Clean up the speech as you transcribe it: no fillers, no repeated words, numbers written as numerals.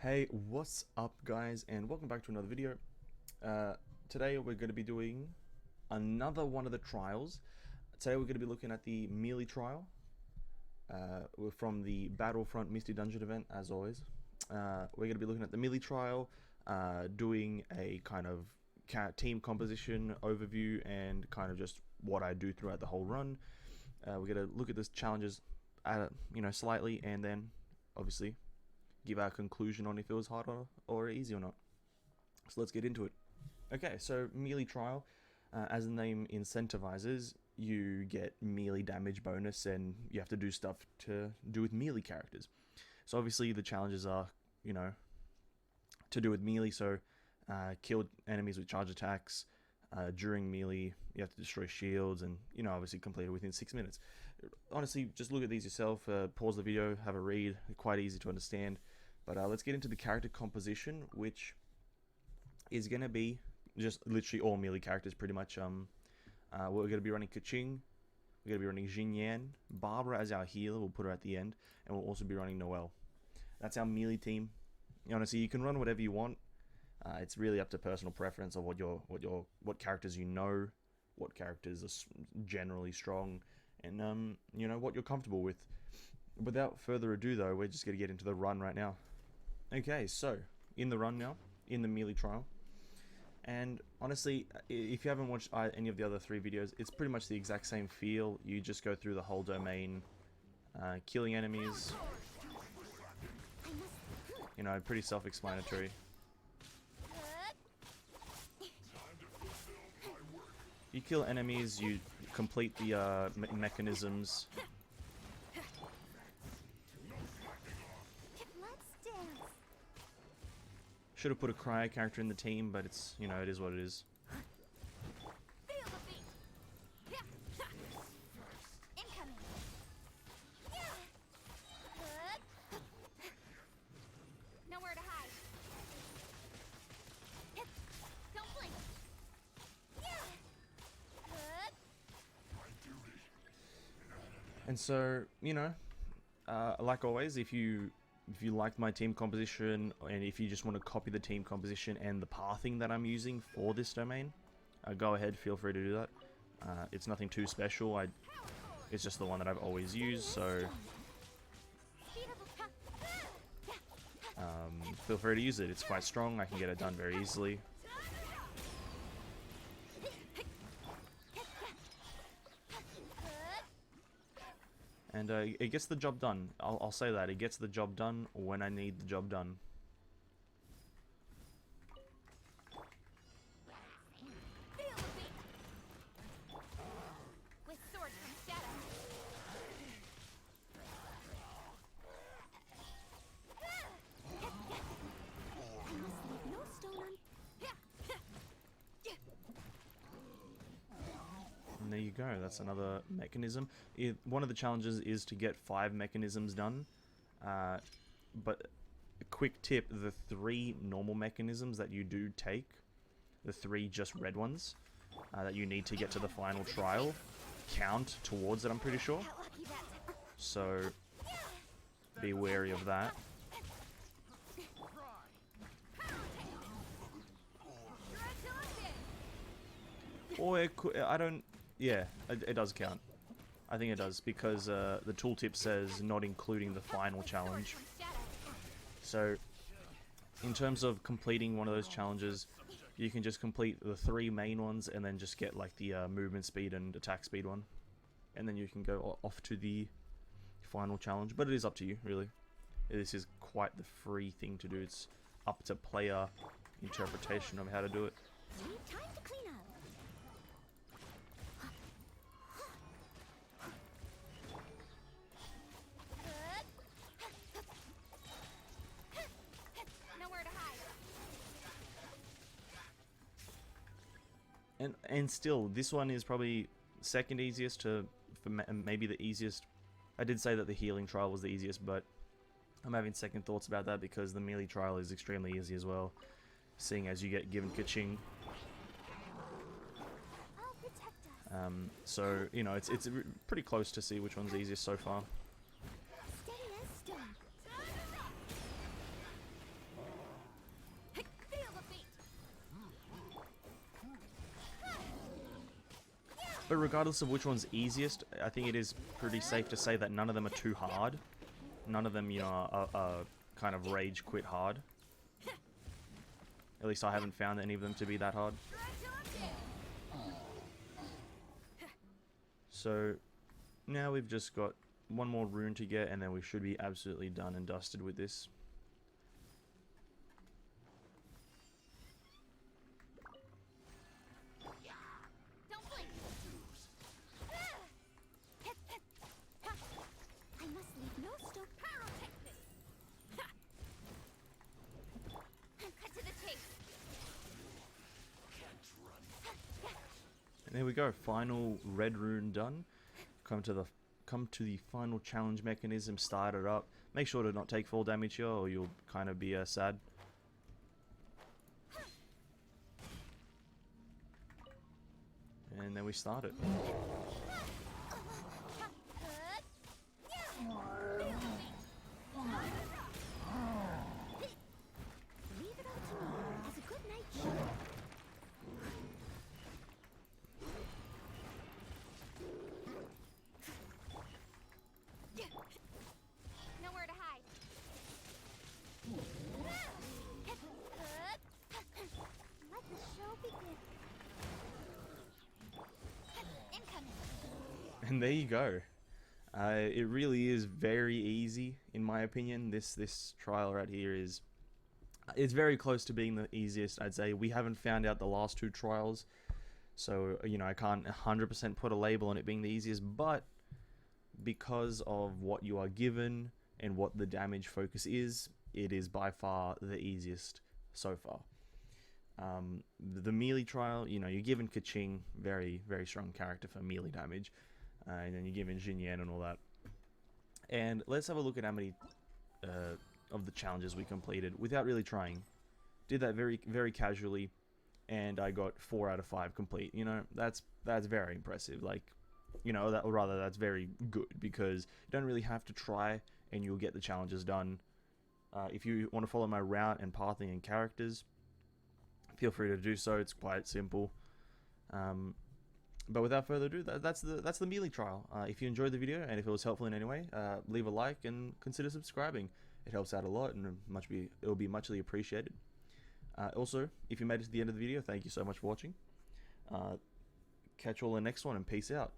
Hey, what's up guys, and welcome back to another video. Today we're going to be doing another one of the trials. Today we're going to be looking at the melee trial. We're from the Battlefront Misty Dungeon event, as always. We're going to be looking at the melee trial, doing a kind of team composition overview and kind of just what I do throughout the whole run. We're going to look at the challenges, slightly, and then obviously give our conclusion on if it was hard or easy or not. So let's get into it. Okay, so melee trial, as the name incentivizes, you get melee damage bonus and you have to do stuff to do with melee characters. So obviously the challenges are, to do with melee, so kill enemies with charge attacks. During melee, you have to destroy shields and, obviously complete it within 6 minutes. Honestly, just look at these yourself, pause the video, have a read, they're quite easy to understand. But let's get into the character composition, which is going to be just literally all melee characters pretty much. We're going to be running Keqing, we're going to be running Xinyan, Barbara as our healer, we'll put her at the end, and we'll also be running Noelle. That's our melee team. Honestly, you can run whatever you want. It's really up to personal preference of what characters what characters are generally strong, and what you're comfortable with. Without further ado, though, we're just going to get into the run right now. Okay, so in the run now, in the melee trial, and honestly, if you haven't watched any of the other 3 videos, it's pretty much the exact same feel. You just go through the whole domain, killing enemies. Pretty self-explanatory. You kill enemies, you complete the mechanisms. Should have put a cryo character in the team, but it's, it is what it is. Nowhere to hide. Don't blink. And so, like always, if you like my team composition, and if you just want to copy the team composition and the pathing that I'm using for this domain, go ahead, feel free to do that. It's nothing too special. It's just the one that I've always used, so feel free to use it. It's quite strong. I can get it done very easily. And it gets the job done. I'll say that. It gets the job done when I need the job done. With sword from shadow. I must leave no stone And there you go, that's another mechanism. One of the challenges is to get 5 mechanisms done. But a quick tip, the 3 normal mechanisms that you do take, the 3 just red ones, that you need to get to the final trial, count towards it, I'm pretty sure. So, be wary of that. Or it could, I don't... Yeah, it does count. I think it does, because the tooltip says not including the final challenge. So, in terms of completing one of those challenges, you can just complete the 3 main ones and then just get like the movement speed and attack speed one. And then you can go off to the final challenge, but it is up to you, really. This is quite the free thing to do. It's up to player interpretation of how to do it. Time to clean up. Nowhere to hide. And still, this one is probably second easiest to, maybe the easiest. I did say that the healing trial was the easiest, but I'm having second thoughts about that because the melee trial is extremely easy as well, seeing as you get given Keqing. So, it's pretty close to see which one's the easiest so far. Steady as stone. But regardless of which one's easiest, I think it is pretty safe to say that none of them are too hard. None of them, you know, are kind of rage quit hard. At least I haven't found any of them to be that hard. So now we've just got one more rune to get, and then we should be absolutely done and dusted with this. Don't blink. I must leave no stone. Pyrotechnic. Cut to the chase. And there we go, final red rune done. Come to the final challenge mechanism, start it up. Make sure to not take fall damage here, or you'll kind of be sad. And then we start it. Leave it all to me as a good night shield. Nowhere to hide. Let the show begin. Incoming. And there you go. It really is very easy, in my opinion. This trial right here is... It's very close to being the easiest, I'd say. We haven't found out the last two trials, so, you know, I can't 100% put a label on it being the easiest, but because of what you are given and what the damage focus is, it is by far the easiest so far. The melee trial, you know, you're given Keqing, very, very strong character for melee damage, and then you're given Xinyan and all that. And let's have a look at how many of the challenges we completed without really trying. Did that very, very casually, and I got 4 out of 5 complete. You know, that's very impressive. Like, you know, or rather, that's very good, because you don't really have to try, and you'll get the challenges done. If you want to follow my route and pathing and characters, feel free to do so. It's quite simple. But without further ado, that's the melee trial. If you enjoyed the video and if it was helpful in any way, leave a like and consider subscribing. It helps out a lot, and it will be muchly appreciated. Also, if you made it to the end of the video, thank you so much for watching. Catch you all in the next one, and peace out.